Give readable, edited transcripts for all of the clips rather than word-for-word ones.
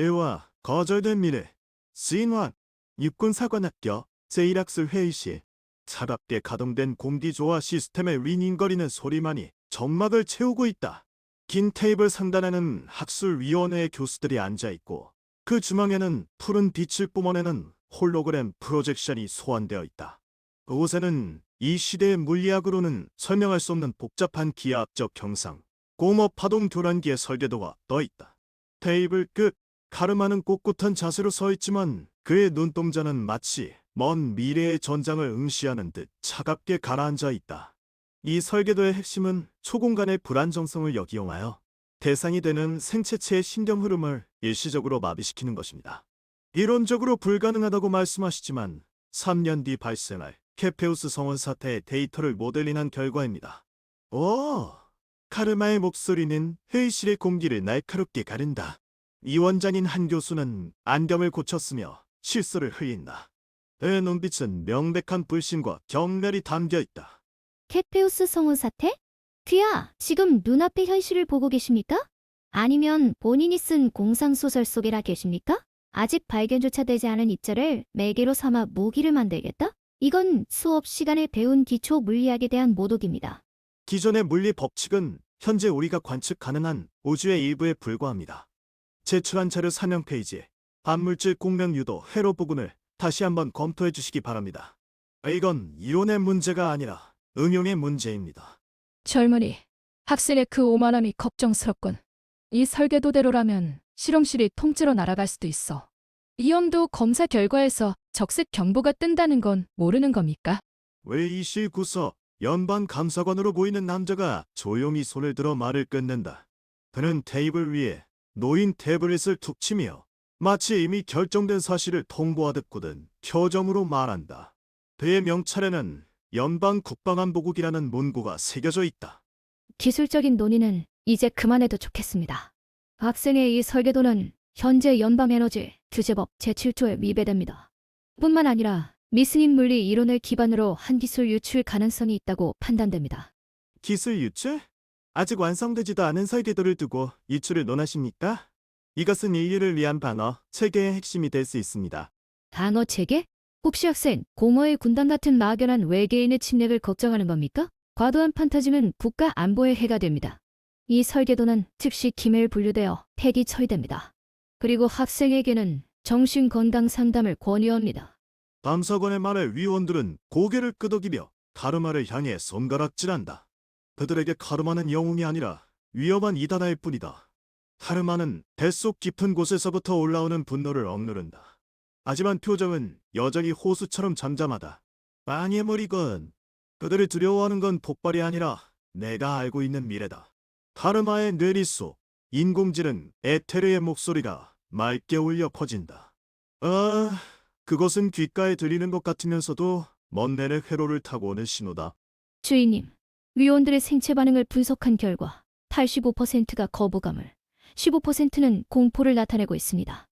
대화, 거절된 미래, 신환, 육군사관학교, 제1학술 회의실. 차갑게 가동된 공기조화 시스템의 윙윙거리는 소리만이 정막을 채우고 있다. 긴 테이블 상단에는 학술위원회의 교수들이 앉아있고 그 중앙에는 푸른 빛을 뿜어내는 홀로그램 프로젝션이 소환되어 있다. 그곳에는 이 시대의 물리학으로는 설명할 수 없는 복잡한 기하학적 형상, 공업 파동 교란기의 설계도가 떠있다. 테이블 끝, 카르마는 꼿꼿한 자세로 서 있지만 그의 눈동자는 마치 먼 미래의 전장을 응시하는 듯 차갑게 가라앉아 있다. 이 설계도의 핵심은 초공간의 불안정성을 역이용하여 대상이 되는 생체체의 신경 흐름을 일시적으로 마비시키는 것입니다. 이론적으로 불가능하다고 말씀하시지만 3년 뒤 발생할 케페우스 성원 사태의 데이터를 모델링한 결과입니다. 오, 카르마의 목소리는 회의실의 공기를 날카롭게 가른다. 이 원장인 한 교수는 안경을 고쳤으며 실수를 흘린다. 그의 눈빛은 명백한 불신과 경멸이 담겨있다. 케페우스 성운 사태? 귀야, 지금 눈앞의 현실을 보고 계십니까? 아니면 본인이 쓴 공상소설 속에라 계십니까? 아직 발견조차 되지 않은 입자를 매개로 삼아 무기를 만들겠다? 이건 수업 시간에 배운 기초 물리학에 대한 모독입니다. 기존의 물리 법칙은 현재 우리가 관측 가능한 우주의 일부에 불과합니다. 제출한 자료 3명 페이지에 반물질 공명 유도 회로 부분을 다시 한번 검토해 주시기 바랍니다. 이건 이론의 문제가 아니라 응용의 문제입니다. 젊은이, 학생의 그 오만함이 걱정스럽군. 이 설계도대로라면 실험실이 통째로 날아갈 수도 있어. 이염도 검사 결과에서 적색 경보가 뜬다는 건 모르는 겁니까? 회의실 구석 연방 감사관으로 보이는 남자가 조용히 손을 들어 말을 끊는다. 그는 테이블 위에 놓인 태블릿을 툭 치며 마치 이미 결정된 사실을 통보하듯 굳은 표정으로 말한다. 그의 명찰에는 연방 국방안보국이라는 문구가 새겨져 있다. 기술적인 논의는 이제 그만해도 좋겠습니다. 학생의 이 설계도는 현재 연방에너지 규제법 제7조에 위배됩니다. 뿐만 아니라 미승인 물리 이론을 기반으로 한 기술 유출 가능성이 있다고 판단됩니다. 기술 유출? 아직 완성되지도 않은 설계도를 두고 유출을 논하십니까? 이것은 인류를 위한 방어, 체계의 핵심이 될 수 있습니다. 방어 체계? 혹시 학생, 공허의 군단 같은 막연한 외계인의 침략을 걱정하는 겁니까? 과도한 판타즘은 국가 안보에 해가 됩니다. 이 설계도는 즉시 기밀 분류되어 폐기 처리됩니다. 그리고 학생에게는 정신건강 상담을 권유합니다. 감사관의 말에 위원들은 고개를 끄덕이며 카르마를 향해 손가락질한다. 그들에게 카르마는 영웅이 아니라 위험한 이단아일 뿐이다. 카르마는 뱃속 깊은 곳에서부터 올라오는 분노를 억누른다. 하지만 표정은 여전히 호수처럼 잠잠하다. 빵해머리건. 그들을 두려워하는 건 폭발이 아니라 내가 알고 있는 미래다. 카르마의 뇌리 속 인공지능 에테르의 목소리가 맑게 울려 퍼진다. 그것은 귓가에 들리는 것 같으면서도 먼 내내 회로를 타고 오는 신호다. 주인님, 위원들의 생체 반응을 분석한 결과 85%가 거부감을, 15%는 공포를 나타내고 있습니다.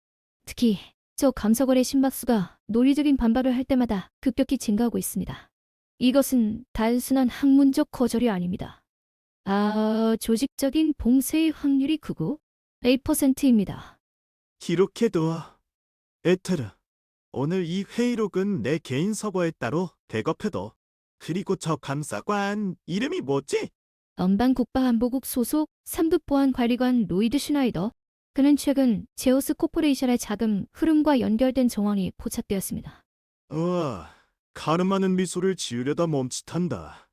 특히 저 감사관의 심박수가 논리적인 반발을 할 때마다 급격히 증가하고 있습니다. 이것은 단순한 학문적 거절이 아닙니다. 조직적인 봉쇄의 확률이 크고 8%입니다. 기록해둬. 에테르, 오늘 이 회의록은 내 개인 서버에 따로 백업해둬. 그리고 저 감사관 이름이 뭐지? 연방국방안보국 소속 3급 보안관리관 로이드 슈나이더. 그는 최근 제오스 코퍼레이션의 자금 흐름과 연결된 정황이 포착되었습니다. 우와, 가늠하는 미소를 지으려다 멈칫한다.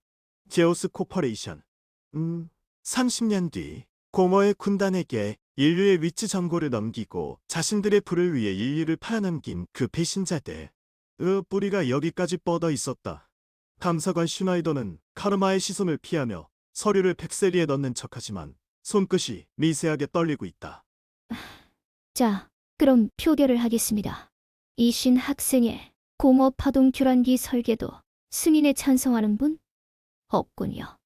제오스 코퍼레이션. 30년 뒤 공허의 군단에게 인류의 위치 정보를 넘기고 자신들의 부를 위해 인류를 팔아넘긴 그 배신자들. 뿌리가 여기까지 뻗어 있었다. 감사관 슈나이더는 카르마의 시선을 피하며 서류를 팩세리에 넣는 척하지만 손끝이 미세하게 떨리고 있다. 자, 그럼 표결을 하겠습니다. 이신 학생의 공허 파동 교란기 설계도 승인에 찬성하는 분? 없군요.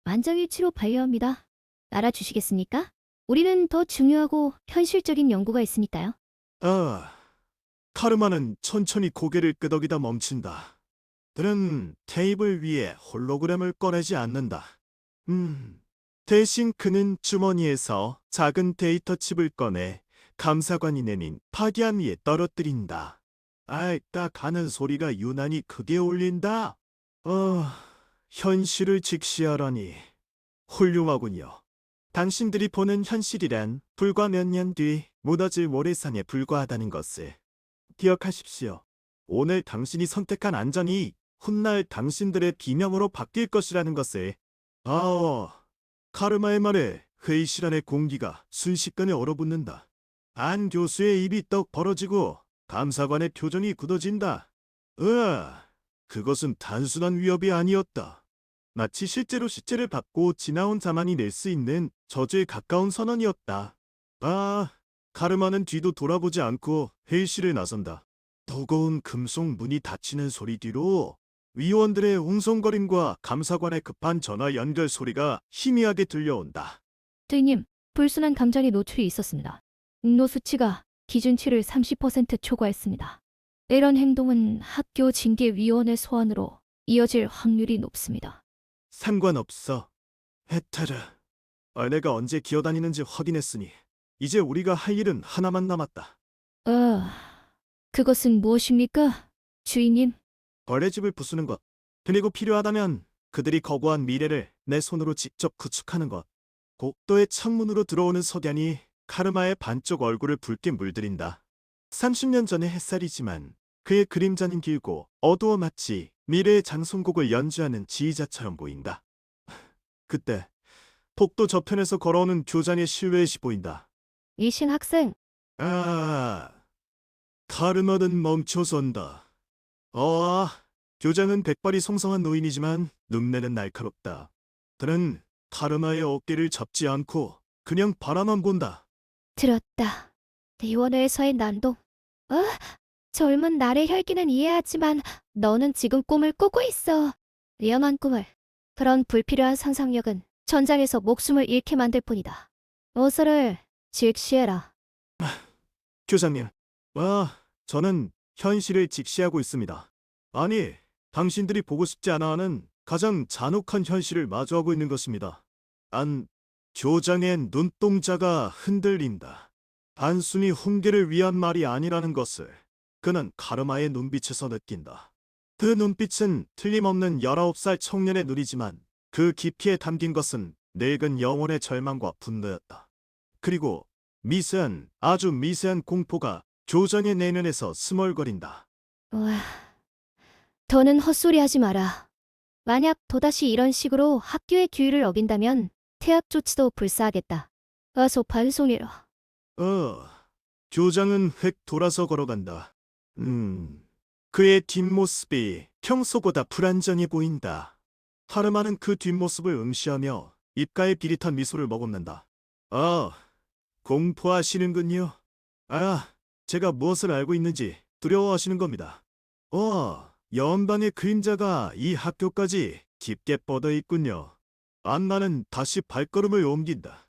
만장일치로 반려합니다. 알아주시겠습니까? 우리는 더 중요하고 현실적인 연구가 있으니까요. 카르마는 천천히 고개를 끄덕이다 멈춘다. 그는 테이블 위에 홀로그램을 꺼내지 않는다. 대신 그는 주머니에서 작은 데이터 칩을 꺼내 감사관이 내민 파기함 위에 떨어뜨린다. 아이, 딱 하는 소리가 유난히 크게 울린다. 현실을 직시하라니 훌륭하군요. 당신들이 보는 현실이란 불과 몇 년 뒤 무너질 모래산에 불과하다는 것을 기억하십시오. 오늘 당신이 선택한 안전이 훗날 당신들의 비명으로 바뀔 것이라는 것을. 카르마의 말에 회의 시간의 공기가 순식간에 얼어붙는다. 안 교수의 입이 떡 벌어지고 감사관의 표정이 굳어진다. 그것은 단순한 위협이 아니었다. 마치 실제로 시체를 받고 지나온 자만이 낼 수 있는 저주에 가까운 선언이었다. 카르마는 뒤도 돌아보지 않고 회의실을 나선다. 무거운 금속 문이 닫히는 소리 뒤로 위원들의 웅성거림과 감사관의 급한 전화 연결 소리가 희미하게 들려온다. 주인님, 불순한 감전이 노출이 있었습니다. 농도 수치가 기준치를 30% 초과했습니다. 이런 행동은 학교 징계위원회 소환으로 이어질 확률이 높습니다. 상관없어. 헤타르. 내가 언제 기어다니는지 확인했으니 이제 우리가 할 일은 하나만 남았다. 그것은 무엇입니까, 주인님? 벌레집을 부수는 것. 그리고 필요하다면 그들이 거부한 미래를 내 손으로 직접 구축하는 것. 복도의 창문으로 들어오는 석양이 카르마의 반쪽 얼굴을 붉게 물들인다. 30년 전의 햇살이지만 그의 그림자는 길고 어두워 마치 미래의 장송곡을 연주하는 지휘자처럼 보인다. 그때 복도 저편에서 걸어오는 교장의 실루엣이 보인다. 이신 학생, 카르마는 멈춰선다. 교장은 백발이 송성한 노인이지만 눈매는 날카롭다. 그는 카르마의 어깨를 잡지 않고 그냥 바라만 본다. 들었다. 위원회에서의 난동. 젊은 날의 혈기는 이해하지만 너는 지금 꿈을 꾸고 있어. 위험한 꿈을. 그런 불필요한 상상력은 전장에서 목숨을 잃게 만들 뿐이다. 어서를 직시해라. 교장님, 저는 현실을 직시하고 있습니다. 아니, 당신들이 보고 싶지 않아 하는 가장 잔혹한 현실을 마주하고 있는 것입니다. 교장의 눈동자가 흔들린다. 단순히 훈계를 위한 말이 아니라는 것을 그는 카르마의 눈빛에서 느낀다. 그 눈빛은 틀림없는 19살 청년의 눈이지만 그 깊이에 담긴 것은 늙은 영혼의 절망과 분노였다. 그리고 아주 미세한 공포가 교장의 내면에서 스멀거린다. 더는 헛소리하지 마라. 만약 또다시 이런 식으로 학교의 규율을 어긴다면 퇴학 조치도 불사하겠다. 어서 반송해라. 교장은 획 돌아서 걸어간다. 그의 뒷모습이 평소보다 불안정해 보인다. 카르마는 그 뒷모습을 응시하며 입가에 비릿한 미소를 머금는다. 공포하시는군요. 제가 무엇을 알고 있는지 두려워하시는 겁니다. 연방의 그림자가 이 학교까지 깊게 뻗어 있군요. 안나는 다시 발걸음을 옮긴다.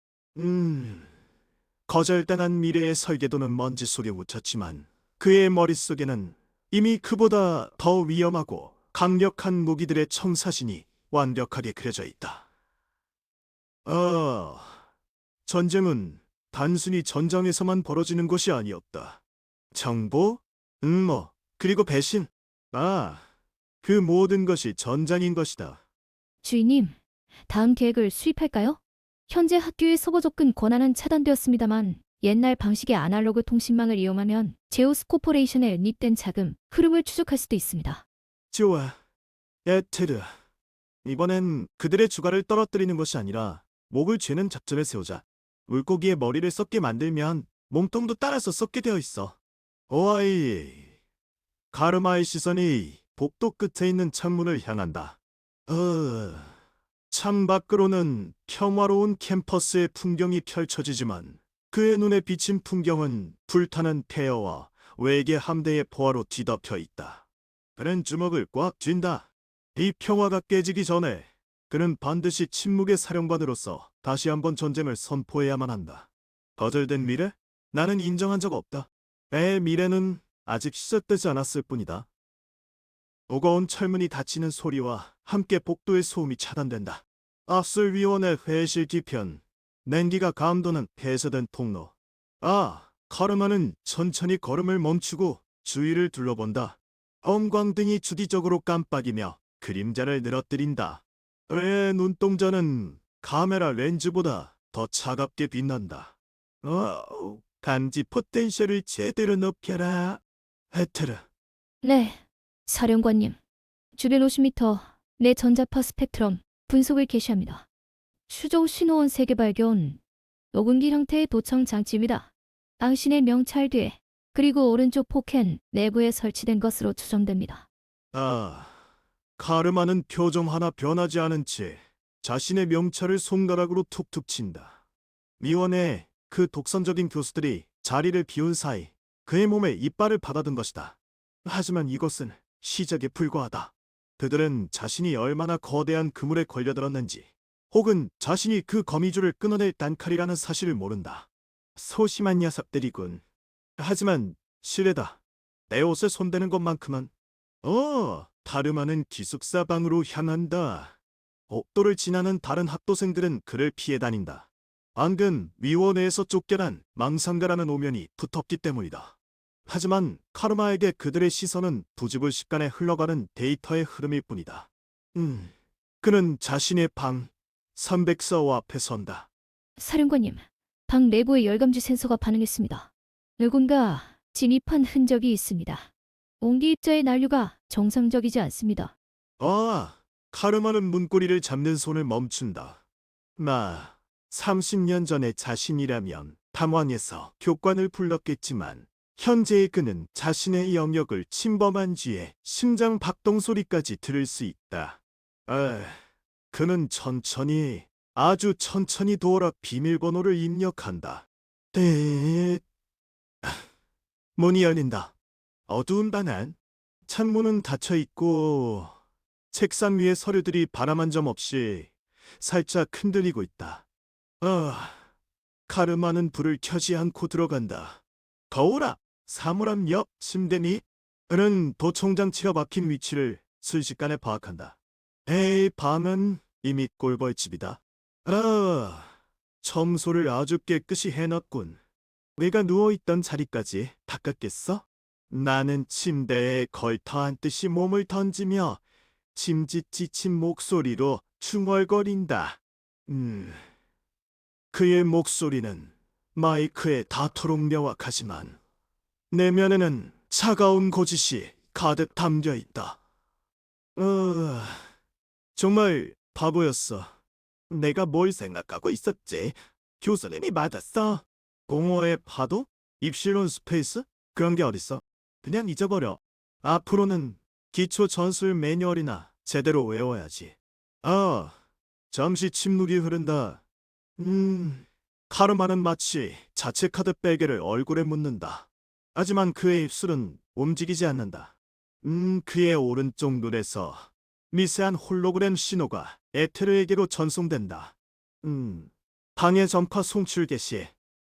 거절당한 미래의 설계도는 먼지 속에 묻혔지만 그의 머릿속에는 이미 그보다 더 위험하고 강력한 무기들의 청사진이 완벽하게 그려져 있다. 전쟁은 단순히 전장에서만 벌어지는 것이 아니었다. 정보, 음모, 그리고 배신. 그 모든 것이 전장인 것이다. 주인님, 다음 계획을 수립할까요? 현재 학교의 서버 접근 권한은 차단되었습니다만 옛날 방식의 아날로그 통신망을 이용하면 제우스 코퍼레이션에 닛된 자금, 흐름을 추적할 수도 있습니다. 좋아. 에테르. 이번엔 그들의 주가를 떨어뜨리는 것이 아니라 목을 죄는 작전을 세우자. 물고기의 머리를 썩게 만들면 몸통도 따라서 썩게 되어 있어. 카르마의 시선이 복도 끝에 있는 창문을 향한다. 창 밖으로는 평화로운 캠퍼스의 풍경이 펼쳐지지만 그의 눈에 비친 풍경은 불타는 폐허와 외계 함대의 포화로 뒤덮여 있다. 그는 주먹을 꽉 쥔다. 이 평화가 깨지기 전에 그는 반드시 침묵의 사령관으로서 다시 한번 전쟁을 선포해야만 한다. 거절된 미래? 나는 인정한 적 없다. 내 미래는 아직 시작되지 않았을 뿐이다. 무거운 철문이 닫히는 소리와 함께 복도의 소음이 차단된다. 압술위원회 회의실 뒤편, 냉기가 감도는 폐쇄된 통로. 카르마는 천천히 걸음을 멈추고 주위를 둘러본다. 형광등이 주기적으로 깜빡이며 그림자를 늘어뜨린다. 왜 눈동자는 카메라 렌즈보다 더 차갑게 빛난다. 감지 포텐셜을 제대로 높여라. 헤테르. 네, 사령관님. 주변 50m 내 전자파 스펙트럼 분석을 개시합니다. 수조 신호원 3개 발견. 녹음기 형태의 도청 장치입니다. 당신의 명찰 뒤에 그리고 오른쪽 포켓 내부에 설치된 것으로 추정됩니다. 카르마는 표정 하나 변하지 않은 채 자신의 명찰을 손가락으로 툭툭 친다. 미원의 그 독선적인 교수들이 자리를 비운 사이 그의 몸에 이빨을 받아든 것이다. 하지만 이것은 시작에 불과하다. 그들은 자신이 얼마나 거대한 그물에 걸려들었는지 혹은 자신이 그 거미줄을 끊어낼 단칼이라는 사실을 모른다. 소심한 녀석들이군. 하지만 실례다. 내 옷에 손대는 것만큼은 다르마는 기숙사 방으로 향한다. 옥도를 지나는 다른 학도생들은 그를 피해 다닌다. 방금 위원회에서 쫓겨난 망상가라는 오면이 붙었기 때문이다. 하지만 카르마에게 그들의 시선은 부지불식간에 흘러가는 데이터의 흐름일 뿐이다. 그는 자신의 방 304호 앞에 선다. 사령관님, 방 내부의 열감지 센서가 반응했습니다. 누군가 진입한 흔적이 있습니다. 온기 입자의 난류가 정상적이지 않습니다. 카르마는 문고리를 잡는 손을 멈춘다. 30년 전에 자신이라면 탐왕에서 교관을 불렀겠지만 현재의 그는 자신의 영역을 침범한 뒤에 심장 박동 소리까지 들을 수 있다. 그는 천천히, 아주 천천히 돌아 비밀번호를 입력한다. 문이 열린다. 어두운 방 안. 창문은 닫혀 있고 책상 위에 서류들이 바람 한 점 없이 살짝 흔들리고 있다. 카르마는 불을 켜지 않고 들어간다. 거울아, 사물함 옆 침대니? 그는 도청장치가 박힌 위치를 순식간에 파악한다. 방은 이미 꼴벌집이다. 청소를 아주 깨끗이 해놨군. 내가 누워있던 자리까지 닦았겠어? 나는 침대에 걸터앉듯이 몸을 던지며 짐짓 지친 목소리로 중얼거린다. 그의 목소리는 마이크에 닿도록 명확하지만 내면에는 차가운 고짓이 가득 담겨 있다. 정말 바보였어. 내가 뭘 생각하고 있었지? 교수님이 맞았어. 공허의 파도? 입실론 스페이스? 그런 게 어딨어? 그냥 잊어버려. 앞으로는 기초 전술 매뉴얼이나 제대로 외워야지. 잠시 침묵이 흐른다. 카르마는 마치 자체 카드 베개를 얼굴에 묻는다. 하지만 그의 입술은 움직이지 않는다. 그의 오른쪽 눈에서 미세한 홀로그램 신호가 에테르에게로 전송된다. 방해 전파 송출 개시.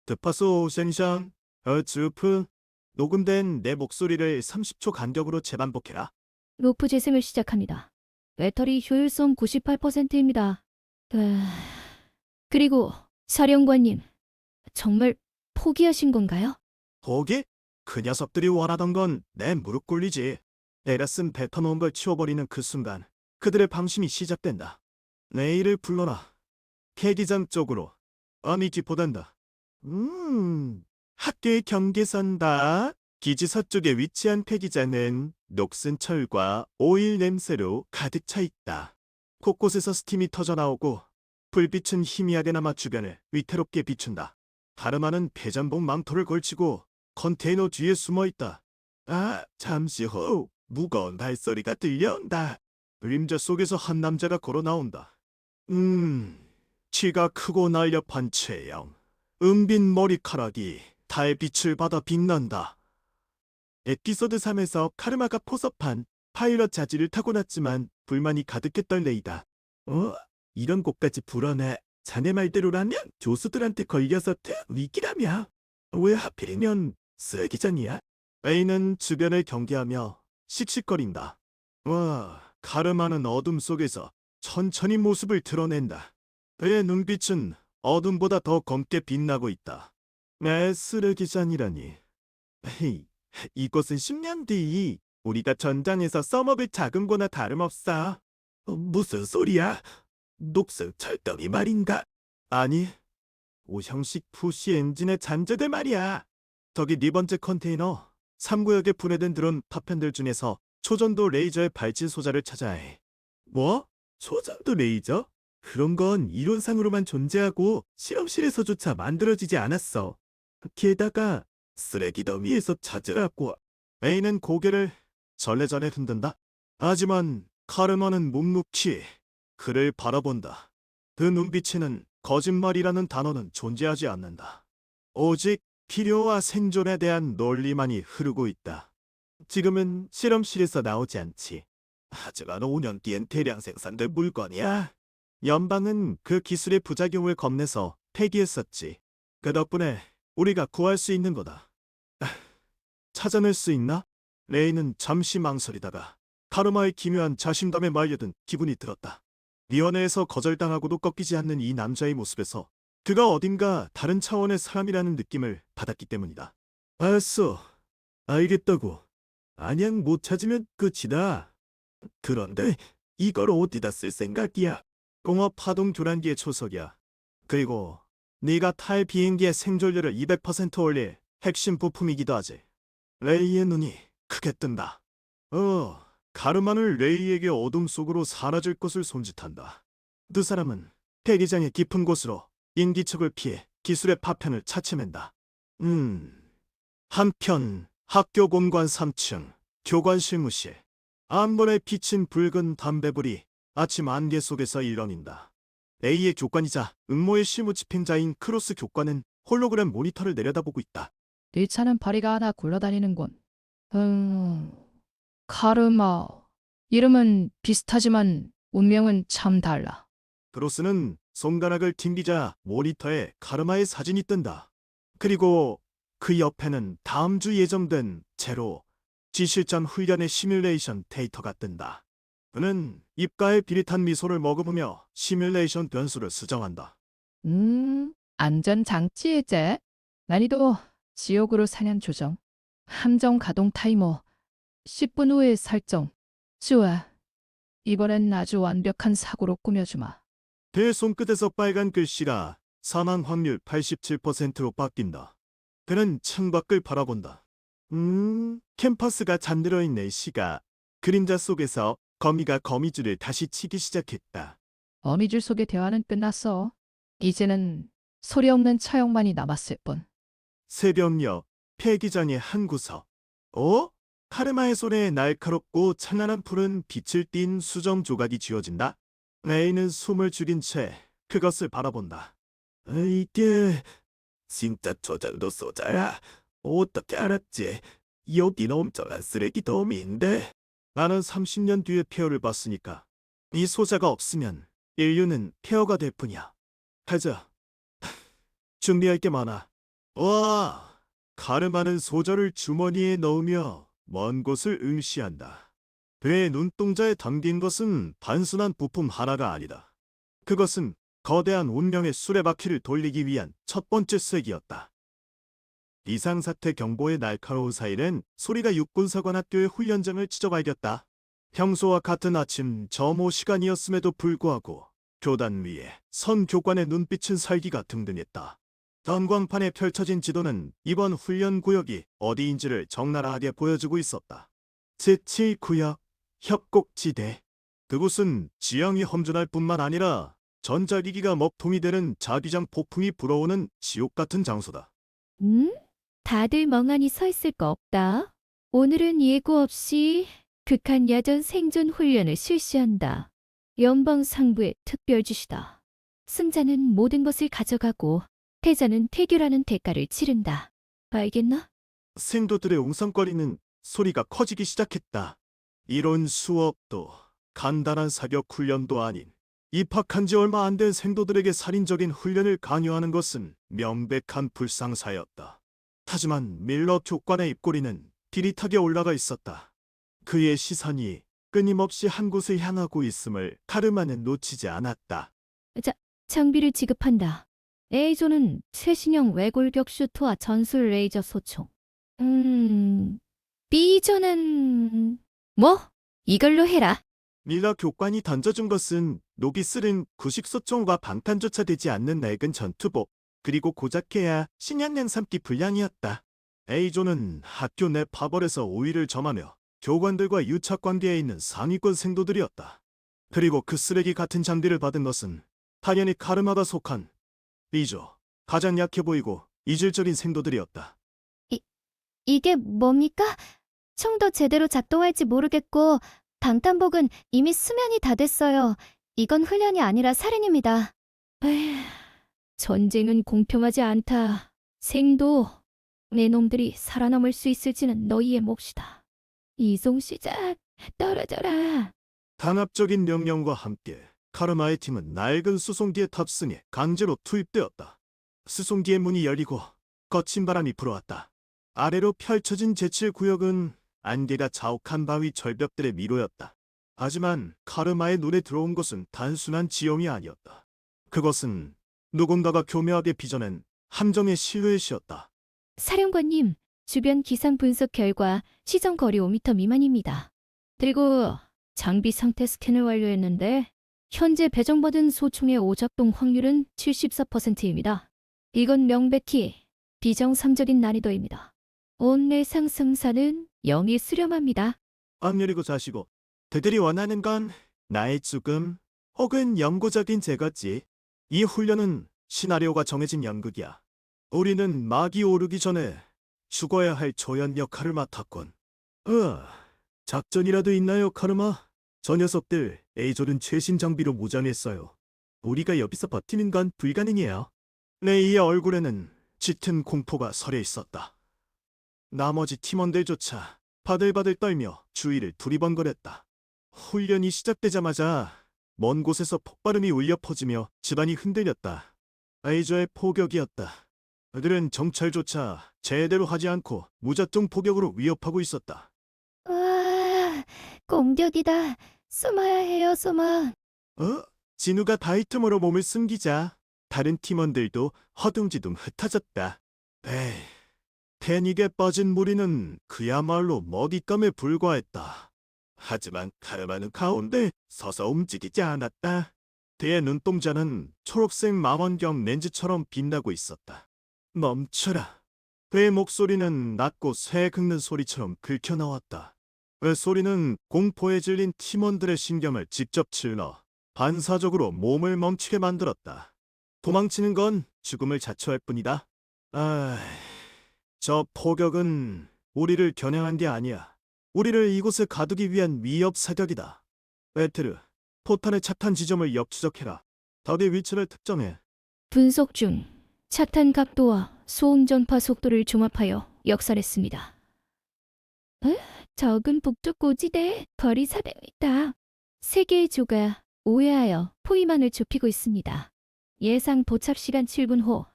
드파소 오센션, 주프. 녹음된 내 목소리를 30초 간격으로 재반복해라. 로프 재생을 시작합니다. 배터리 효율성 98%입니다. 그리고 사령관님, 정말 포기하신 건가요? 포기? 그 녀석들이 원하던 건 내 무릎 꿇리지. 에라슨 뱉어놓은 걸 치워버리는 그 순간 그들의 방심이 시작된다. 내일을 불러라. 폐기장 쪽으로. 아니 기포단다. 학교의 경계선다. 기지서 쪽에 위치한 폐기장은 녹슨 철과 오일 냄새로 가득 차 있다. 곳곳에서 스팀이 터져나오고 불빛은 희미하게나마 주변을 위태롭게 비춘다. 카르마는 폐전복 망토를 걸치고 컨테이너 뒤에 숨어 있다. 잠시 후 무거운 발소리가 들려온다. 그림자 속에서 한 남자가 걸어 나온다. 키가 크고 날렵한 체형. 은빈 머리카락이 달빛을 받아 빛난다. 에피소드 3에서 카르마가 포섭한 파일럿 자질을 타고났지만 불만이 가득했던 레이다. 이런 곳까지 불어내. 자네 말대로라면 교수들한테 걸려서 위기라며. 왜 하필이면 쓰기 전이야? 레이는 주변을 경계하며 씩씩거린다. 카르마는 어둠 속에서 천천히 모습을 드러낸다. 그의 눈빛은 어둠보다 더 검게 빛나고 있다. 내 쓰레기장이라니. 헤이, 이곳은 10년 뒤 우리가 전장에서 써먹을 자금고나 다름없어. 무슨 소리야? 녹색 철덩이 말인가? 아니, 오형식 푸시 엔진의 잔재들 말이야. 저기 네 번째 컨테이너. 3구역에 분해된 드론 파편들 중에서 초전도 레이저의 발진 소자를 찾아야 해. 뭐? 초전도 레이저? 그런 건 이론상으로만 존재하고 실험실에서조차 만들어지지 않았어. 게다가 쓰레기 더미에서 찾으라고. A는 고개를 절레절레 흔든다. 하지만 카르마는 묵묵히 그를 바라본다. 그 눈빛에는 거짓말이라는 단어는 존재하지 않는다. 오직 필요와 생존에 대한 논리만이 흐르고 있다. 지금은 실험실에서 나오지 않지. 하지만 5년 뒤엔 대량 생산될 물건이야. 연방은 그 기술의 부작용을 겁내서 폐기했었지. 그 덕분에 우리가 구할 수 있는 거다. 찾아낼 수 있나? 레이는 잠시 망설이다가 카르마의 기묘한 자신감에 말려든 기분이 들었다. 위원회에서 거절당하고도 꺾이지 않는 이 남자의 모습에서 그가 어딘가 다른 차원의 사람이라는 느낌을 받았기 때문이다. 알았어. 알겠다고. 안양 못 찾으면 끝이다. 그런데 이걸 어디다 쓸 생각이야? 공업 파동 교란기의 초석이야. 그리고 네가 탈 비행기의 생존율을 200% 올릴 핵심 부품이기도 하지. 레이의 눈이 크게 뜬다. 가르마는 레이에게 어둠 속으로 사라질 것을 손짓한다. 두 사람은 대기장의 깊은 곳으로 인기척을 피해 기술의 파편을 차츰맨다. 한편 학교 본관 3층 교관 실무실. 암번에 비친 붉은 담배불이 아침 안개 속에서 일어닌다. A의 교관이자 음모의 실무 집행자인 크로스 교관은 홀로그램 모니터를 내려다보고 있다. 네 차는 파리가 하나 굴러다니는군. 카르마. 이름은 비슷하지만 운명은 참 달라. 크로스는 손가락을 튕기자 모니터에 카르마의 사진이 뜬다. 그리고 그 옆에는 다음 주 예정된 제로 지실전 훈련의 시뮬레이션 데이터가 뜬다. 그는 입가에 비릿한 미소를 머금으며 시뮬레이션 변수를 수정한다. 안전장치 해제. 난이도 지옥으로 사냥 조정. 함정 가동 타이머 10분 후에 설정. 좋아. 이번엔 아주 완벽한 사고로 꾸며주마. 그의 손끝에서 빨간 글씨가 사망 확률 87%로 바뀐다. 그는 창밖을 바라본다. 캠퍼스가 잠들어 있는 시가 그림자 속에서 거미가 거미줄을 다시 치기 시작했다. 어미줄 속의 대화는 끝났어. 이제는 소리 없는 처형만이 남았을 뿐. 새벽녘 폐기장의 한 구석. 카르마의 손에 날카롭고 찬란한 푸른 빛을 띤 수정 조각이 쥐어진다. 레이는 숨을 죽인 채 그것을 바라본다. 이게 진짜 저장도 소자야. 어떻게 알았지? 여긴 엄청난 쓰레기 더미인데. 나는 30년 뒤에 폐허를 봤으니까 이 소자가 없으면 인류는 폐허가 될 뿐이야. 가자. 준비할 게 많아. 와, 카르마는 소저를 주머니에 넣으며 먼 곳을 응시한다. 그의 눈동자에 담긴 것은 단순한 부품 하나가 아니다. 그것은 거대한 운명의 수레바퀴를 돌리기 위한 첫 번째 쐐기였다. 비상사태 경보의 날카로운 사이렌 소리가 육군사관학교의 훈련장을 찢어발겼다. 평소와 같은 아침 점호 시간이었음에도 불구하고 교단 위에 선 교관의 눈빛은 살기가 등등했다. 전광판에 펼쳐진 지도는 이번 훈련 구역이 어디인지를 적나라하게 보여주고 있었다. 제7구역 협곡지대. 그곳은 지형이 험준할 뿐만 아니라 전자기기가 먹통이 되는 자기장 폭풍이 불어오는 지옥 같은 장소다. 다들 멍하니 서 있을 거 없다. 오늘은 예고 없이 극한 야전 생존 훈련을 실시한다. 연방 상부의 특별 지시다. 승자는 모든 것을 가져가고 패자는 태교라는 대가를 치른다. 알겠나? 생도들의 웅성거리는 소리가 커지기 시작했다. 이런 수업도 간단한 사격 훈련도 아닌 입학한 지 얼마 안 된 생도들에게 살인적인 훈련을 강요하는 것은 명백한 불상사였다. 하지만 밀러 교관의 입꼬리는 비릿하게 올라가 있었다. 그의 시선이 끊임없이 한 곳을 향하고 있음을 카르마는 놓치지 않았다. 장비를 지급한다. A조는 최신형 외골격 슈트와 전술 레이저 소총. B조는 뭐? 이걸로 해라. 밀러 교관이 던져준 것은 녹이 쓸은 구식소총과 방탄조차 되지 않는 낡은 전투복, 그리고 고작해야 신약년 삼기 분량이었다. A조는 학교 내 파벌에서 우위를 점하며 교관들과 유착 관계에 있는 상위권 생도들이었다. 그리고 그 쓰레기 같은 장비를 받은 것은 당연히 카르마가 속한 B조, 가장 약해 보이고 이질적인 생도들이었다. 이게 뭡니까? 총도 제대로 작동할지 모르겠고 방탄복은 이미 수면이 다 됐어요. 이건 훈련이 아니라 살인입니다. 에휴, 전쟁은 공평하지 않다. 생도 내 놈들이 살아남을 수 있을지는 너희의 몫이다. 이송 시작 떨어져라. 단합적인 명령과 함께 카르마의 팀은 낡은 수송기에 탑승해 강제로 투입되었다. 수송기의 문이 열리고 거친 바람이 불어왔다. 아래로 펼쳐진 제7구역은 안개가 자욱한 바위 절벽들의 미로였다. 하지만 카르마의 눈에 들어온 것은 단순한 지형이 아니었다. 그것은 누군가가 교묘하게 빚어낸 함정의 실루엣이었다. 사령관님, 주변 기상 분석 결과 시정 거리 5m 미만입니다. 그리고 장비 상태 스캔을 완료했는데 현재 배정받은 소총의 오작동 확률은 74%입니다. 이건 명백히 비정상적인 난이도입니다. 온내 상승사는 0이 수렴합니다. 앞열이고 자시고 그들이 원하는 건 나의 죽음 혹은 영구적인 제거지. 이 훈련은 시나리오가 정해진 연극이야. 우리는 막이 오르기 전에 죽어야 할 조연 역할을 맡았군. 작전이라도 있나요, 카르마? 저 녀석들 A조는 최신 장비로 무장했어요. 우리가 여기서 버티는 건 불가능해요. 레이의 얼굴에는 짙은 공포가 서려 있었다. 나머지 팀원들조차 바들바들 떨며 주위를 두리번거렸다. 훈련이 시작되자마자 먼 곳에서 폭발음이 울려 퍼지며 집안이 흔들렸다. A조의 포격이었다. 그들은 정찰조차 제대로 하지 않고 무작정 포격으로 위협하고 있었다. 와, 공격이다. 숨어야 해요, 숨어. 진우가 다이 틈으로 몸을 숨기자 다른 팀원들도 허둥지둥 흩어졌다. 에이, 패닉에 빠진 무리는 그야말로 먹잇감에 불과했다. 하지만 카르마는 가운데 서서 움직이지 않았다. 그의 눈동자는 초록색 망원경 렌즈처럼 빛나고 있었다. 멈춰라. 그의 목소리는 낮고 새 긁는 소리처럼 긁혀 나왔다. 그 소리는 공포에 질린 팀원들의 신경을 직접 찔러 반사적으로 몸을 멈추게 만들었다. 도망치는 건 죽음을 자초할 뿐이다. 저 포격은 우리를 겨냥한 게 아니야. 우리를 이곳에 가두기 위한 위협 사격이다. 베트르, 포탄의 착탄 지점을 역추적해라. 적의 위치를 특정해. 분석 중 착탄 각도와 소음 전파 속도를 종합하여 역살했습니다. 적은 북쪽 고지대에 거리 400m. 세 개의 조가 오해하여 포위만을 좁히고 있습니다. 예상 도착 시간 7분 후.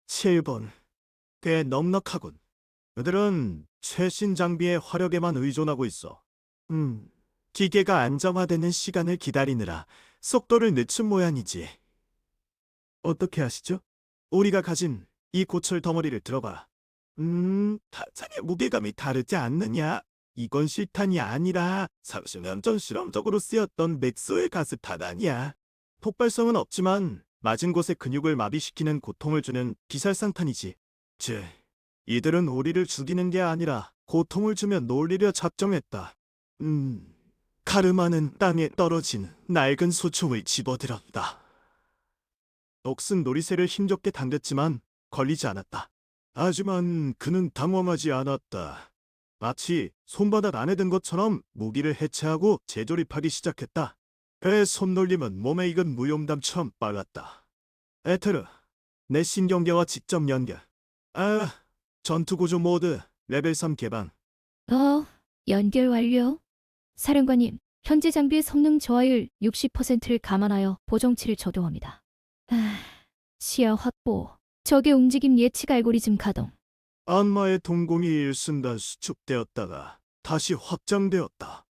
7번. 꽤 넉넉하군. 그들은 최신 장비의 화력에만 의존하고 있어. 기계가 안정화되는 시간을 기다리느라 속도를 늦춘 모양이지. 어떻게 아시죠? 우리가 가진 이 고철 덩어리를 들어봐. 타창의 무게감이 다르지 않느냐? 이건 실탄이 아니라 30년 전 실험적으로 쓰였던 맥스웰 가스 탄환이야. 폭발성은 없지만 맞은 곳의 근육을 마비시키는 고통을 주는 비살상탄이지. 이들은 우리를 죽이는 게 아니라 고통을 주며 놀리려 작정했다. 카르마는 땅에 떨어진 낡은 소총을 집어들었다. 옥슨 놀이새를 힘겹게 당겼지만 걸리지 않았다. 하지만 그는 당황하지 않았다. 마치 손바닥 안에 든 것처럼 무기를 해체하고 재조립하기 시작했다. 그의 손놀림은 몸에 익은 무용담처럼 빨랐다. 에테르, 내 신경계와 직접 연결. 전투구조 모드 레벨 3 개방. 연결 완료. 사령관님, 현재 장비의 성능 저하율 60%를 감안하여 보정치를 적용합니다. 시야 확보, 적의 움직임 예측 알고리즘 가동. 안마의 동공이 일순간 수축되었다가 다시 확장되었다.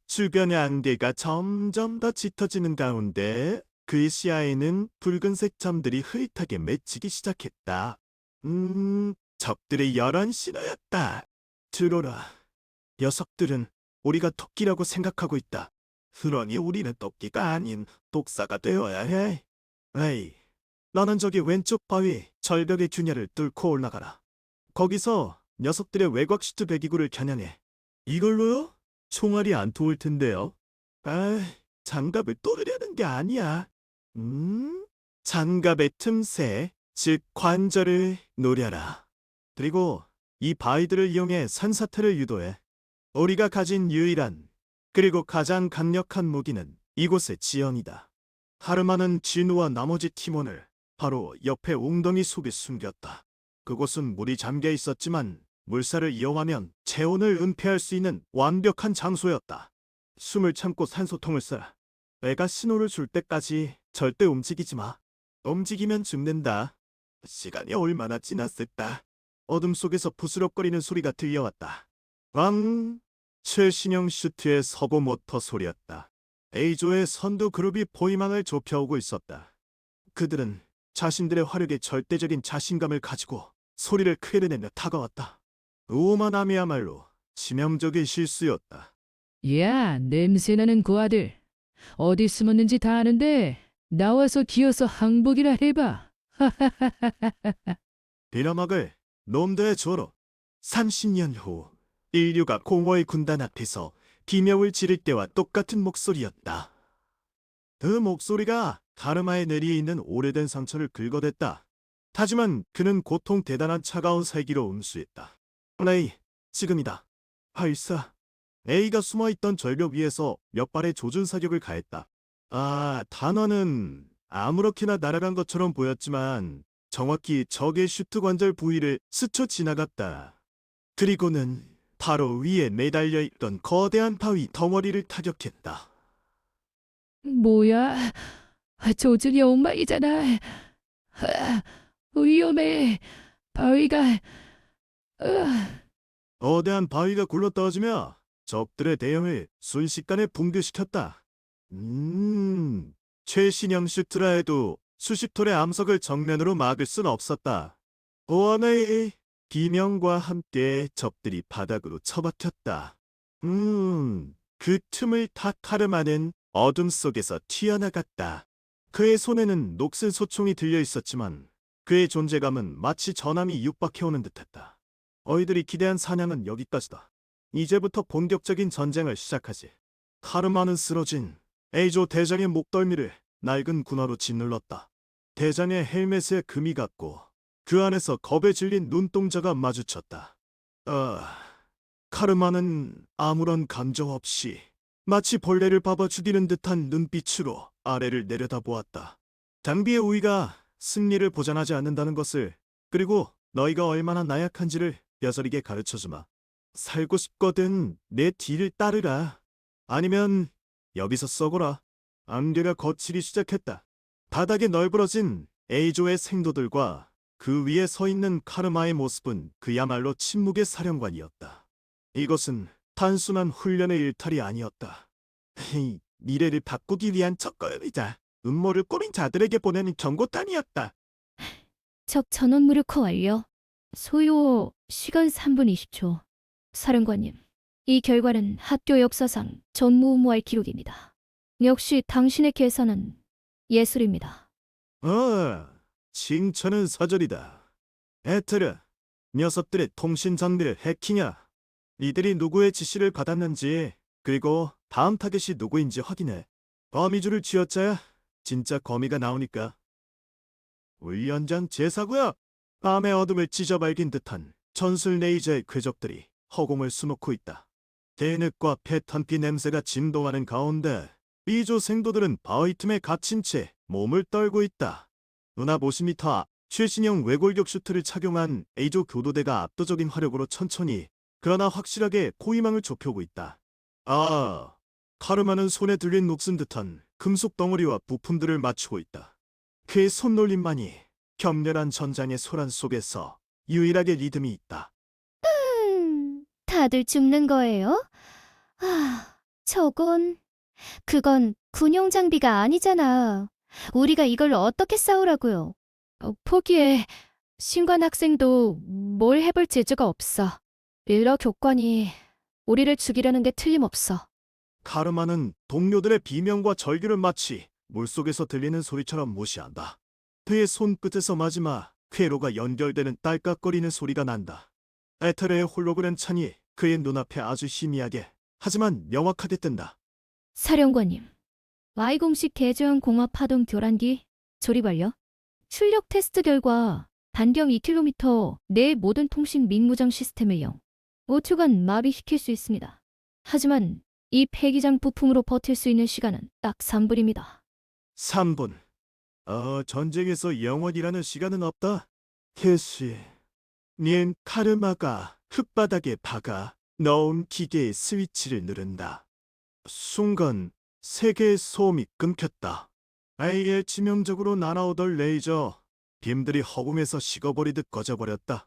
주변의 안개가 점점 더 짙어지는 가운데 그의 시야에는 붉은색 점들이 흐릿하게 맺히기 시작했다. 적들의 열한 신호였다. 들어라. 녀석들은 우리가 토끼라고 생각하고 있다. 그러니 우리는 토끼가 아닌 독사가 되어야 해. 에이, 너는 저기 왼쪽 바위 절벽의 균열을 뚫고 올라가라. 거기서 녀석들의 외곽 슈트 배기구를 겨냥해. 이걸로요? 총알이 안 도울 텐데요. 아, 장갑을 또르려는 게 아니야. 장갑의 틈새, 즉 관절을 노려라. 그리고 이 바위들을 이용해 산사태를 유도해. 우리가 가진 유일한 그리고 가장 강력한 무기는 이곳의 지형이다. 하르마는 진우와 나머지 팀원을 바로 옆에 웅덩이 속에 숨겼다. 그곳은 물이 잠겨 있었지만 물살을 이용하면 체온을 은폐할 수 있는 완벽한 장소였다. 숨을 참고 산소통을 쏴. 내가 신호를 줄 때까지 절대 움직이지 마. 움직이면 죽는다. 시간이 얼마나 지났을까? 어둠 속에서 부스럭거리는 소리가 들려왔다. 왕! 최신형 슈트의 서버 모터 소리였다. A조의 선두 그룹이 포위망을 좁혀오고 있었다. 그들은 자신들의 화력에 절대적인 자신감을 가지고 소리를 크게 내며 다가왔다. 우만함이야말로 치명적인 실수였다. 야, 냄새나는 그 아들. 어디 숨었는지 다 아는데 나와서 기어서 항복이라 해봐. 빌어먹을 놈들의 조로. 30년 후 인류가 공허의 군단 앞에서 비명을 지를 때와 똑같은 목소리였다. 그 목소리가 카르마의 내리에 있는 오래된 상처를 긁어댔다. 하지만 그는 고통 대단한 차가운 살기로 음수했다. 레이, 지금이다. 발사. A가 숨어있던 절벽 위에서 몇 발의 조준 사격을 가했다. 단어는 아무렇게나 날아간 것처럼 보였지만 정확히 적의 슈트 관절 부위를 스쳐 지나갔다. 그리고는 바로 위에 매달려 있던 거대한 바위 덩어리를 타격했다. 뭐야? 조준이 엉망이잖아. 위험해. 바위가... 거대한 바위가 굴러떨어지며 적들의 대형을 순식간에 붕괴시켰다. 최신형 슈트라 해도 수십 톨의 암석을 정면으로 막을 순 없었다. 보안의 비명과 함께 적들이 바닥으로 처박혔다. 그 틈을 타 카르마는 어둠 속에서 튀어나갔다. 그의 손에는 녹슨 소총이 들려 있었지만 그의 존재감은 마치 전함이 육박해오는 듯했다. 어이들이 기대한 사냥은 여기까지다. 이제부터 본격적인 전쟁을 시작하지. 카르마는 쓰러진 A조 대장의 목덜미를 낡은 군화로 짓눌렀다. 대장의 헬멧에 금이 갔고 그 안에서 겁에 질린 눈동자가 마주쳤다. 카르마는 아무런 감정 없이 마치 벌레를 봐봐 죽이는 듯한 눈빛으로 아래를 내려다보았다. 장비의 우위가 승리를 보장하지 않는다는 것을, 그리고 너희가 얼마나 나약한지를 뼈저리게 가르쳐주마. 살고 싶거든 내 뒤를 따르라. 아니면 여기서 썩어라. 안개가 거칠기 시작했다. 바닥에 널브러진 A조의 생도들과 그 위에 서 있는 카르마의 모습은 그야말로 침묵의 사령관이었다. 이것은 단순한 훈련의 일탈이 아니었다. 미래를 바꾸기 위한 첫걸음이자 음모를 꾸민 자들에게 보내는 경고탄이었다. 적 전원 무력화 완료. 소요 시간 3분 20초. 사령관님, 이 결과는 학교 역사상 전무후무할 기록입니다. 역시 당신의 계산은 예술입니다. 칭찬은 사절이다. 에테르, 녀석들의 통신 장비를 해킹해. 이들이 누구의 지시를 받았는지, 그리고 다음 타겟이 누구인지 확인해. 거미줄을 쥐어짜야 진짜 거미가 나오니까. 훈련장 제사구야. 밤의 어둠을 찢어발긴 듯한 전술 레이저의 궤적들이 허공을 수놓고 있다. 대늑과 패턴피 냄새가 진동하는 가운데 B조 생도들은 바위 틈에 갇힌 채 몸을 떨고 있다. 눈앞 50m 앞 최신형 외골격 슈트를 착용한 A조 교도대가 압도적인 화력으로 천천히 그러나 확실하게 포위망을 좁혀오고 있다. 카르마는 손에 들린 녹슨 듯한 금속 덩어리와 부품들을 맞추고 있다. 그의 손놀림만이 격렬한 전장의 소란 속에서 유일하게 리듬이 있다. 다들 죽는 거예요? 그건 군용 장비가 아니잖아. 우리가 이걸 어떻게 싸우라고요? 포기해. 신관 학생도 뭘 해볼 재주가 없어. 밀러 교관이 우리를 죽이려는 게 틀림없어. 카르마는 동료들의 비명과 절규를 마치 물속에서 들리는 소리처럼 무시한다. 그의 손끝에서 마지막 쾌로가 연결되는 딸깍거리는 소리가 난다. 에테르의 홀로그램 찬이 그의 눈앞에 아주 희미하게 하지만 명확하게 뜬다. 사령관님, Y공식 개조형 공합 파동 교란기 조립 완료. 출력 테스트 결과 반경 2km 내 모든 통신 및 무장 시스템을 5초간 마비시킬 수 있습니다. 하지만 이 폐기장 부품으로 버틸 수 있는 시간은 딱 3분입니다. 3분. 전쟁에서 영원이라는 시간은 없다. 캐시, 닌 카르마가 흙바닥에 박아 넣은 기계의 스위치를 누른다. 순간 세계의 소음이 끊겼다. 아예 치명적으로 날아오던 레이저 빔들이 허공에서 식어버리듯 꺼져버렸다.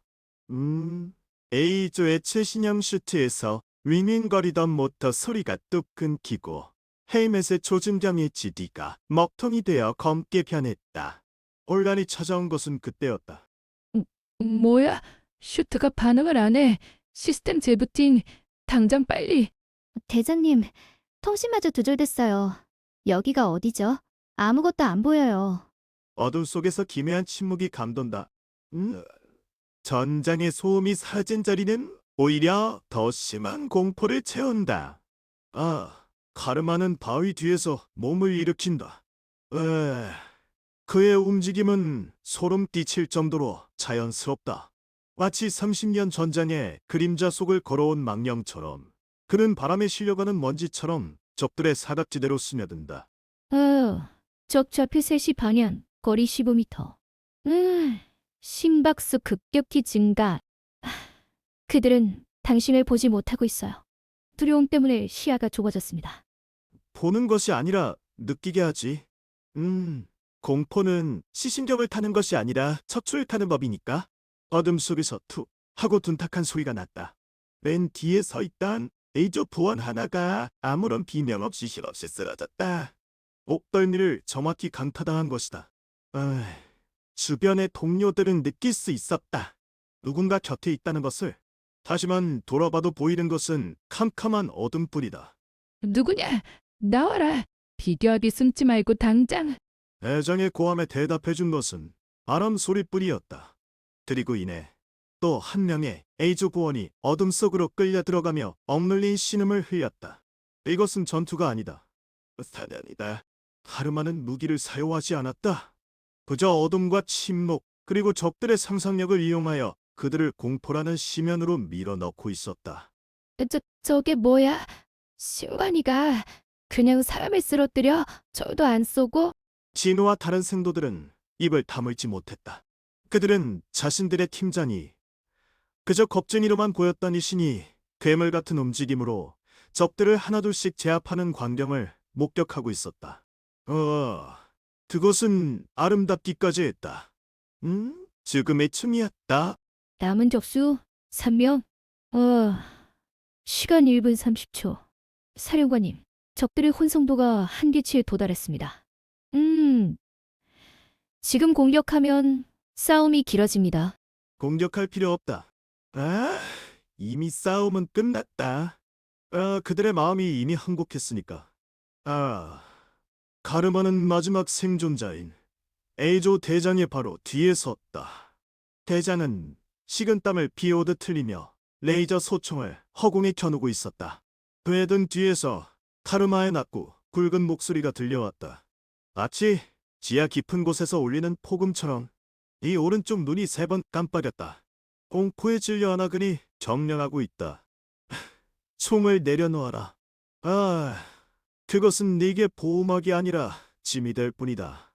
A조 액체 신형 슈트에서 윙윙거리던 모터 소리가 뚝 끊기고 헬멧의 조준경의 GD가 먹통이 되어 검게 변했다. 혼란이 찾아온 것은 그때였다. 뭐야? 슈트가 반응을 안 해. 시스템 재부팅. 당장 빨리. 대장님, 통신마저 두절됐어요. 여기가 어디죠? 아무것도 안 보여요. 어둠 속에서 기묘한 침묵이 감돈다. 전장의 소음이 사라진 자리는 오히려 더 심한 공포를 채운다. 카르마는 바위 뒤에서 몸을 일으킨다. 그의 움직임은 소름 끼칠 정도로 자연스럽다. 마치 30년 전장의 그림자 속을 걸어온 망령처럼 그는 바람에 실려가는 먼지처럼 적들의 사각지대로 스며든다. 적 좌표 3시 방향, 거리 15m. 심박수 급격히 증가. 그들은 당신을 보지 못하고 있어요. 두려움 때문에 시야가 좁아졌습니다. 보는 것이 아니라 느끼게 하지. 공포는 시신경을 타는 것이 아니라 척추를 타는 법이니까. 어둠 속에서 툭 하고 둔탁한 소리가 났다. 맨 뒤에 서 있던 A조 부원 하나가 아무런 비명 없이 실없이 쓰러졌다. 옥덜니를 정확히 강타당한 것이다. 주변의 동료들은 느낄 수 있었다. 누군가 곁에 있다는 것을. 하지만 돌아봐도 보이는 것은 캄캄한 어둠뿐이다. 누구냐? 나와라. 비교합이 숨지 말고 당장. 애정의 고함에 대답해준 것은 바람 소리뿐이었다. 그리고 이내 또 한 명의 A조 부원이 어둠 속으로 끌려 들어가며 억눌린 신음을 흘렸다. 이것은 전투가 아니다. 사냥이다. 카르마는 무기를 사용하지 않았다. 그저 어둠과 침묵 그리고 적들의 상상력을 이용하여 그들을 공포라는 심연으로 밀어넣고 있었다. 저게 뭐야? 신관이가 그냥 사람을 쓰러뜨려? 저도 안 쏘고? 진우와 다른 생도들은 입을 다물지 못했다. 그들은 자신들의 팀장이 그저 겁쟁이로만 보였던 이 신이 괴물 같은 움직임으로 적들을 하나둘씩 제압하는 광경을 목격하고 있었다. 그것은 아름답기까지 했다. 죽음의 춤이었다. 남은 적수 3명. 시간 1분 30초. 사령관님, 적들의 혼성도가 한계치에 도달했습니다. 지금 공격하면 싸움이 길어집니다. 공격할 필요 없다. 이미 싸움은 끝났다. 그들의 마음이 이미 항복했으니까. 가르마는 마지막 생존자인 A조 대장의 바로 뒤에 섰다. 대장은 식은땀을 비오듯 흘리며 레이저 소총을 허공에 켜놓고 있었다. 그의 등 뒤에서 카르마의 낮고 굵은 목소리가 들려왔다. 마치 지하 깊은 곳에서 울리는 폭음처럼. 이 오른쪽 눈이 3번 깜빡였다. 공포에 질려 하나그니 정령하고 있다. 총을 내려놓아라. 그것은 네게 보호막이 아니라 짐이 될 뿐이다.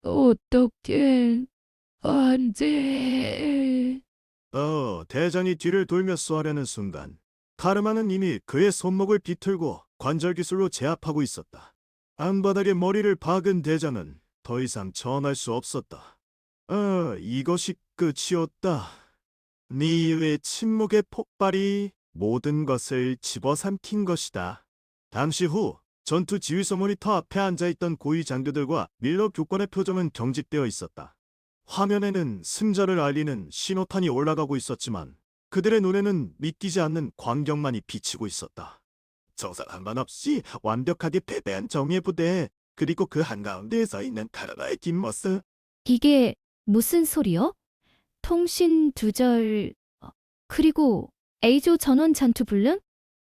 어떻게 언제? 대장이 뒤를 돌며 쏘하려는 순간 카르마는 이미 그의 손목을 비틀고 관절 기술로 제압하고 있었다. 안바닥에 머리를 박은 대장은 더 이상 전할 수 없었다. 이것이 끝이었다. 네 이후의 침묵의 폭발이 모든 것을 집어삼킨 것이다. 당시 후 전투 지휘소 모니터 앞에 앉아있던 고위 장교들과 밀러 교관의 표정은 경직되어 있었다. 화면에는 승자를 알리는 신호탄이 올라가고 있었지만 그들의 눈에는 믿기지 않는 광경만이 비치고 있었다. 저 사람만 없이 완벽하게 패배한 정예 부대, 그리고 그 한가운데에 서 있는 카르마의 뒷모습. 이게 무슨 소리요? 통신 두절, 그리고 A조 전원 잔투 불능?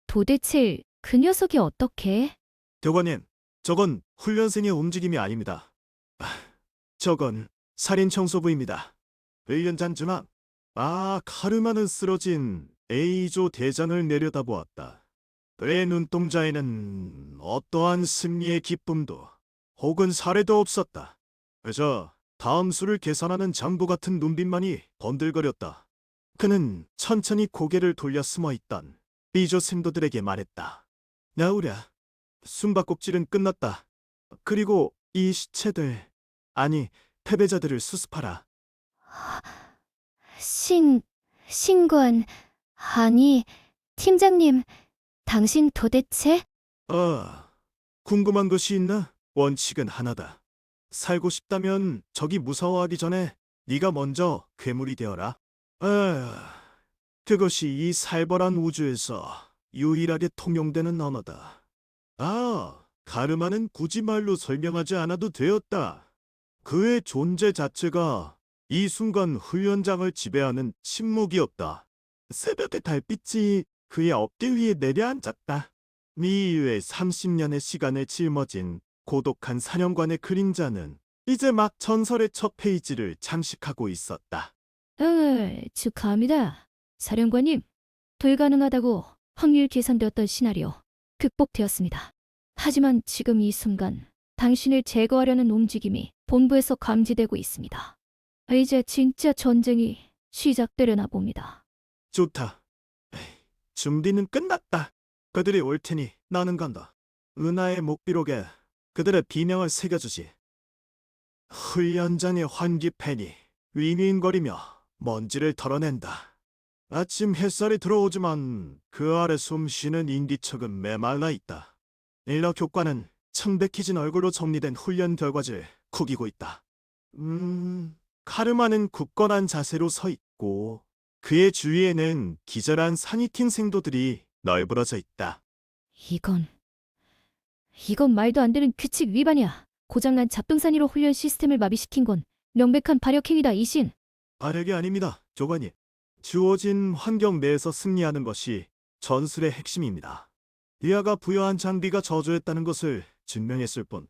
도대체 그 녀석이 어떻게? 교관님, 저건 훈련생의 움직임이 아닙니다. 저건 살인 청소부입니다. 1년 전 주막, 카르마는 쓰러진 A조 대장을 내려다보았다. 그의 눈동자에는 어떠한 승리의 기쁨도 혹은 사례도 없었다. 그저 다음 수를 계산하는 장부 같은 눈빛만이 번들거렸다. 그는 천천히 고개를 돌려 숨어있던 B조 생도들에게 말했다. 나우랴, 숨바꼭질은 끝났다. 그리고 이 시체들, 아니 패배자들을 수습하라. 신관, 아니, 팀장님, 당신 도대체? 궁금한 것이 있나? 원칙은 하나다. 살고 싶다면 적이 무서워하기 전에 네가 먼저 괴물이 되어라. 그것이 이 살벌한 우주에서 유일하게 통용되는 언어다. 가르마는 굳이 말로 설명하지 않아도 되었다. 그의 존재 자체가 이 순간 훈련장을 지배하는 침묵이었다. 새벽의 달빛이 그의 어깨 위에 내려앉았다. 미이유의 30년의 시간을 짊어진 고독한 사령관의 그림자는 이제 막 전설의 첫 페이지를 장식하고 있었다. 축하합니다. 사령관님, 불가능하다고 확률 계산되었던 시나리오 극복되었습니다. 하지만 지금 이 순간 당신을 제거하려는 움직임이 본부에서 감지되고 있습니다. 이제 진짜 전쟁이 시작되려나 봅니다. 좋다. 준비는 끝났다. 그들이 올 테니 나는 간다. 은하의 목비록에 그들의 비명을 새겨주지. 훈련장의 환기팬이 윙윙거리며 먼지를 털어낸다. 아침 햇살이 들어오지만 그 아래 숨쉬는 인기척은 메말라 있다. 일러 교관은 청백해진 얼굴로 정리된 훈련 결과지를 구기고 있다. 카르마는 굳건한 자세로 서 있고 그의 주위에는 기절한 사니틴 생도들이 널브러져 있다. 이건 말도 안 되는 규칙 위반이야. 고장난 잡동사니로 훈련 시스템을 마비시킨 건 명백한 발역행위다, 이신. 발역이 아닙니다, 교관님. 주어진 환경 내에서 승리하는 것이 전술의 핵심입니다. 리아가 부여한 장비가 저조했다는 것을 증명했을 뿐.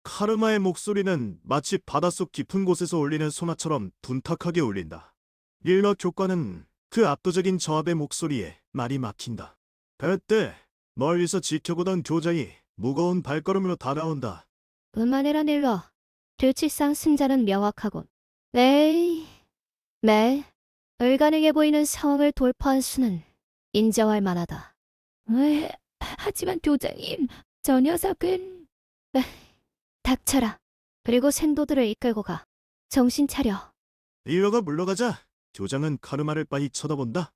카르마의 목소리는 마치 바닷속 깊은 곳에서 울리는 소나처럼 둔탁하게 울린다. 일러 교관은 그 압도적인 저압의 목소리에 말이 막힌다. 그때 멀리서 지켜보던 교장이 무거운 발걸음으로 다가온다. 그만해라, 닐러. 들치상 승자는 명확하군. 에이, 불가능해 보이는 상황을 돌파한 수는 인정할 만하다. 하지만 교장님, 저 녀석은... 닥쳐라. 그리고 생도들을 이끌고 가. 정신 차려. 일러가 물러가자 교장은 카르마를 빤히 쳐다본다.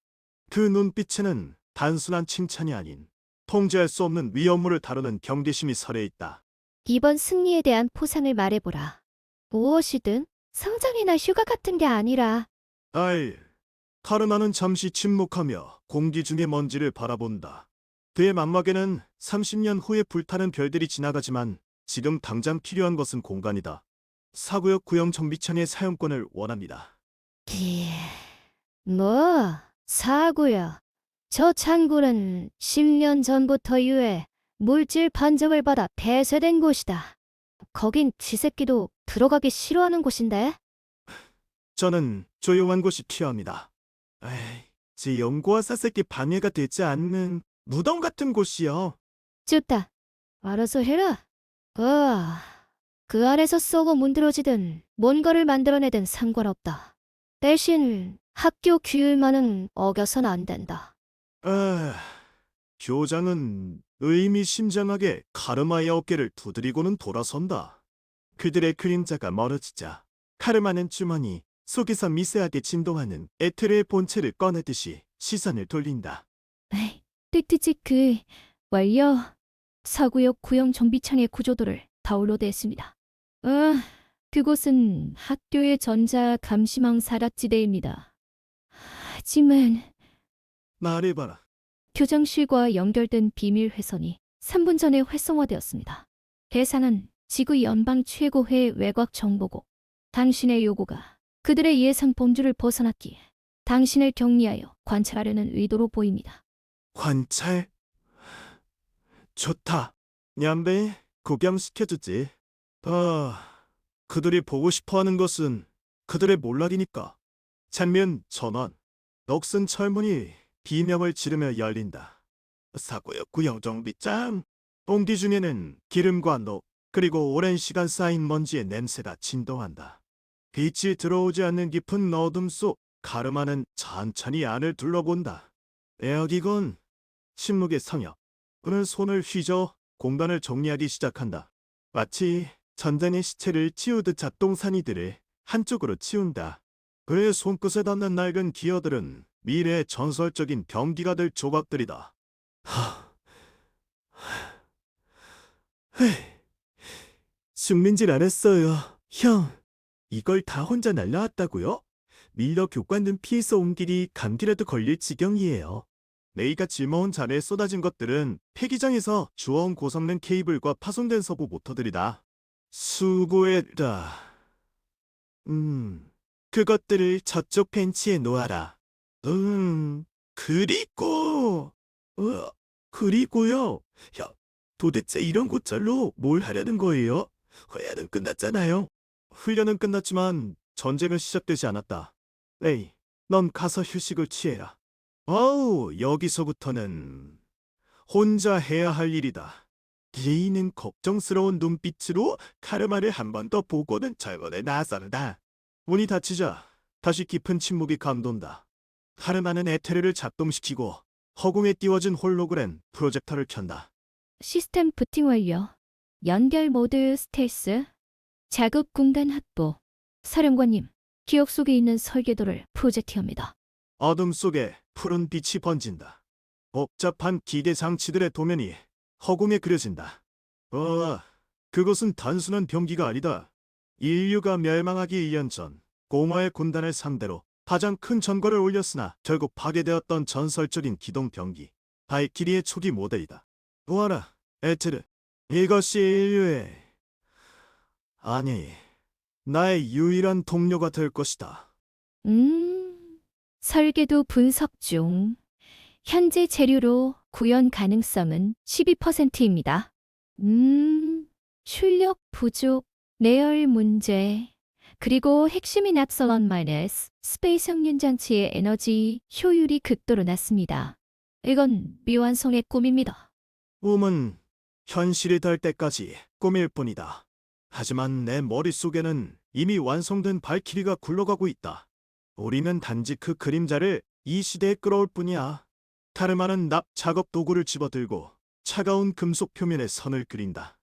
그 눈빛에는 단순한 칭찬이 아닌 통제할 수 없는 위험물을 다루는 경계심이 서려 있다. 이번 승리에 대한 포상을 말해보라. 무엇이든 성장이나 휴가 같은 게 아니라. 카르마는 잠시 침묵하며 공기 중의 먼지를 바라본다. 그의 망막에는 30년 후에 불타는 별들이 지나가지만 지금 당장 필요한 것은 공간이다. 사구역 구형 정비창의 사용권을 원합니다. 사고야. 저 창고는 10년 전부터 유해 물질 판정을 받아 폐쇄된 곳이다. 거긴 쥐새끼도 들어가기 싫어하는 곳인데? 저는 조용한 곳이 필요합니다. 제 연구와 사색이 방해가 되지 않는 무덤 같은 곳이요. 좋다. 알아서 해라. 그 안에서 썩어 문드러지든 뭔가를 만들어내든 상관없다. 대신 학교 규율만은 어겨선 안 된다. 교장은 의미심장하게 카르마의 어깨를 두드리고는 돌아선다. 그들의 그림자가 멀어지자 카르마는 주머니 속에서 미세하게 진동하는 에테르의 본체를 꺼내듯이 시선을 돌린다. 틱틱치크 완료. 사구역 구형 정비창의 구조도를 다운로드했습니다. 그곳은 학교의 전자 감시망 사각지대입니다. 하지만 말해봐라. 교장실과 연결된 비밀 회선이 3분 전에 활성화되었습니다. 대상은 지구 연방 최고의 외곽 정보국. 당신의 요구가 그들의 예상 범주를 벗어났기에 당신을 격리하여 관찰하려는 의도로 보입니다. 관찰? 좋다. 냠베, 구경시켜주지. 그들이 보고 싶어하는 것은 그들의 몰락이니까. 장면 전원. 넋은 철문이 비명을 지르며 열린다. 사고역 구형 정비장. 공기 중에는 기름과 녹, 그리고 오랜 시간 쌓인 먼지의 냄새가 진동한다. 빛이 들어오지 않는 깊은 어둠 속 가르마는 천천히 안을 둘러본다. 여기건 침묵의 성역. 그는 손을 휘저 공간을 정리하기 시작한다. 마치 전쟁의 시체를 치우듯 잡동사니들을 한쪽으로 치운다. 그의 손끝에 닿는 낡은 기어들은 미래의 전설적인 병기가 될 조각들이다. 숨는 줄 알았어요, 형. 이걸 다 혼자 날라왔다고요? 밀러 교관은 피해서 온 길이 감기라도 걸릴 지경이에요. 레이가 짊어온 잔에 쏟아진 것들은 폐기장에서 주워온 고성능 케이블과 파손된 서부 모터들이다. 수고했다. 그것들을 저쪽 벤치에 놓아라. 그리고... 그리고요. 야, 도대체 이런 곳절로 뭘 하려는 거예요? 훈련은 끝났잖아요. 훈련은 끝났지만 전쟁은 시작되지 않았다. 레이, 넌 가서 휴식을 취해라. 여기서부터는 혼자 해야 할 일이다. 레이는 걱정스러운 눈빛으로 카르마를 한 번 더 보고는 절번에 나선다. 문이 닫히자 다시 깊은 침묵이 감돈다. 카르마는 에테르를 작동시키고 허공에 띄워진 홀로그램 프로젝터를 켠다. 시스템 부팅 완료. 연결 모드 스텔스. 자급 공간 확보. 사령관님, 기억 속에 있는 설계도를 프로젝트합니다. 어둠 속에 푸른 빛이 번진다. 복잡한 기계 장치들의 도면이 허공에 그려진다. 그것은 단순한 병기가 아니다. 인류가 멸망하기 2년 전 고마의 군단을 상대로 가장 큰 전거를 올렸으나 결국 파괴되었던 전설적인 기동 병기 발키리의 초기 모델이다. 보아라, 에테르. 이것이 인류의... 아니, 나의 유일한 동료가 될 것이다. 설계도 분석 중. 현재 재료로 구현 가능성은 12%입니다. 출력 부족, 내열 문제, 그리고 핵심인 압살론 마이너스 스페이스 형륜 장치의 에너지 효율이 극도로 낮습니다. 이건 미완성의 꿈입니다. 꿈은 현실이 될 때까지 꿈일 뿐이다. 하지만 내 머릿속에는 이미 완성된 발키리가 굴러가고 있다. 우리는 단지 그 그림자를 이 시대에 끌어올 뿐이야. 카르마는 납 작업 도구를 집어들고 차가운 금속 표면에 선을 그린다.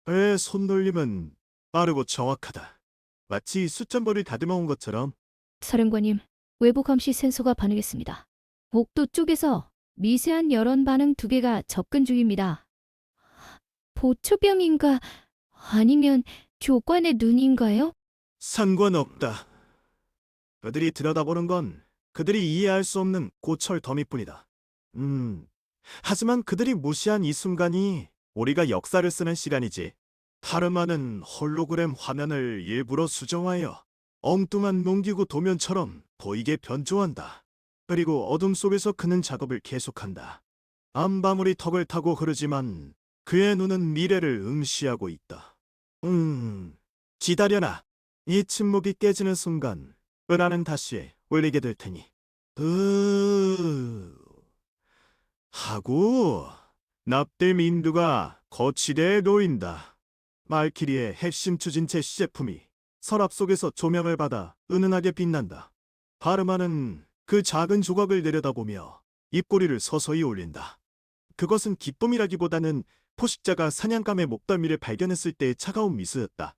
그의 손놀림은 빠르고 정확하다. 마치 숫점벌을 다듬어 온 것처럼. 사령관님, 외부 감시 센서가 반응했습니다. 복도 쪽에서 미세한 열원 반응 2개가 접근 중입니다. 보초병인가? 아니면 교관의 눈인가요? 상관없다. 그들이 들여다보는 건 그들이 이해할 수 없는 고철 더미뿐이다. 하지만 그들이 무시한 이 순간이 우리가 역사를 쓰는 시간이지. 카르마는 홀로그램 화면을 일부러 수정하여 엉뚱한 농기구 도면처럼 보이게 변조한다. 그리고 어둠 속에서 그는 작업을 계속한다. 암바물이 턱을 타고 흐르지만 그의 눈은 미래를 응시하고 있다. 기다려라. 이 침묵이 깨지는 순간 은하는 다시 울리게 될 테니. 하고 납들 민두가 거치대에 놓인다. 말키리의 핵심 추진체 시제품이 서랍 속에서 조명을 받아 은은하게 빛난다. 바르마는 그 작은 조각을 내려다보며 입꼬리를 서서히 올린다. 그것은 기쁨이라기보다는 포식자가 사냥감의 목덜미를 발견했을 때의 차가운 미소였다.